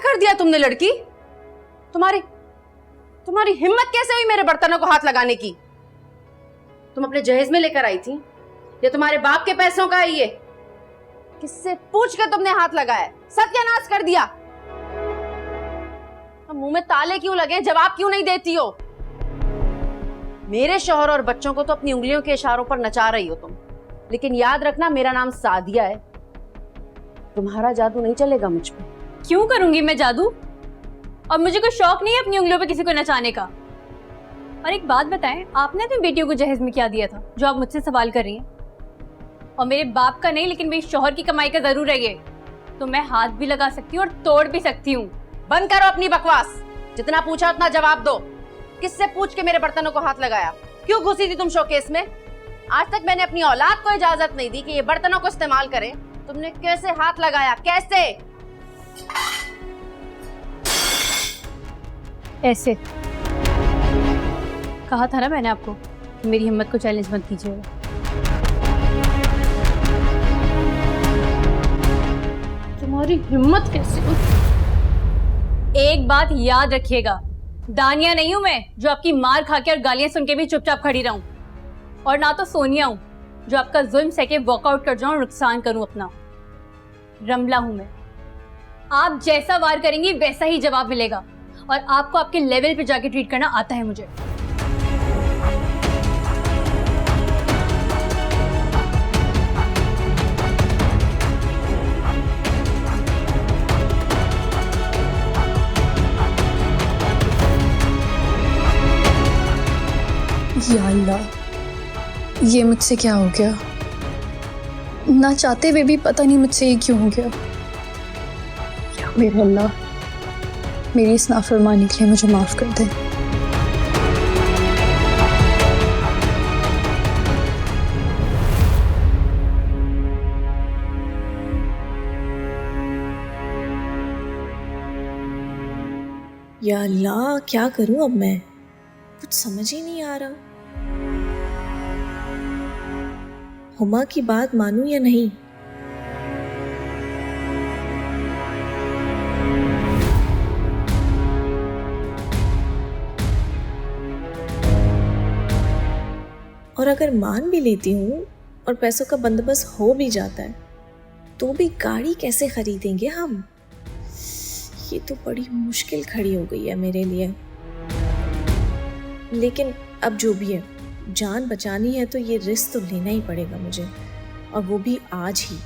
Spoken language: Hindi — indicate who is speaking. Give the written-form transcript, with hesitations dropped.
Speaker 1: कर दिया तुमने लड़की? तुम्हारी हिम्मत कैसे हुई मेरे बर्तनों को हाथ लगाने की? तुम अपने जहेज में लेकर आई थी या तुम्हारे बाप के पैसों का है ये? किससे पूछ कर तुमने हाथ लगाया? सत्यानाश कर दिया। अब मुंह में ताले क्यों लगे, जवाब क्यों नहीं देती हो? मेरे शौहर और बच्चों को तो अपनी उंगलियों के इशारों पर नचा रही हो तुम, लेकिन याद रखना मेरा नाम सादिया है। तुम्हारा जादू नहीं चलेगा मुझ पे।
Speaker 2: क्यों करूंगी मैं जादू? और मुझे कोई शौक नहीं है अपनी उंगलियों पे किसी को नचाने का। और एक बात बताएं, आपने अपनी बेटियों को जहेज में क्या दिया था जो आप मुझसे सवाल कर रही हैं? और मेरे बाप का नहीं, लेकिन मेरी शौहर की कमाई का जरूर है ये। तो मैं हाथ भी लगा सकती हूँ और तोड़ भी सकती हूँ।
Speaker 1: बंद करो अपनी बकवास। जितना पूछा उतना जवाब दो। किससे पूछ के मेरे बर्तनों को हाथ लगाया? क्यों घुसी थी तुम शोकेस में? आज तक मैंने अपनी औलाद को इजाजत नहीं दी कि ये बर्तनों को इस्तेमाल करें। तुमने कैसे हाथ लगाया? कैसे?
Speaker 2: ऐसे। कहा था ना मैंने आपको, मेरी हिम्मत को चैलेंज मत कीजिएगा।
Speaker 1: तुम्हारी हिम्मत कैसे?
Speaker 2: एक बात याद रखिएगा, दानिया नहीं हूं मैं जो आपकी मार खा के और गालियां सुन के भी चुपचाप खड़ी रहूं। और ना तो सोनिया हूं जो आपका जुल्म सह वॉकआउट कर जाऊं और नुकसान करूं अपना। रमला हूं मैं। आप जैसा वार करेंगी वैसा ही जवाब मिलेगा, और आपको आपके लेवल पे जाके ट्रीट करना आता है मुझे।
Speaker 3: या अल्लाह, ये मुझसे क्या हो गया? ना चाहते हुए भी पता नहीं मुझसे ये क्यों हो गया। या मेरे अल्लाह, मेरी इस नाफरमानी के लिए मुझे माफ कर दे।
Speaker 4: या अल्लाह, क्या करूं अब मैं? कुछ समझ ही नहीं आ रहा। हुमा की बात मानूं या नहीं? और अगर मान भी लेती हूँ और पैसों का बंदोबस्त हो भी जाता है, तो भी गाड़ी कैसे खरीदेंगे हम? ये तो बड़ी मुश्किल खड़ी हो गई है मेरे लिए। लेकिन अब जो भी है, जान बचानी है तो ये रिस्क तो लेना ही पड़ेगा मुझे, और वो भी आज ही।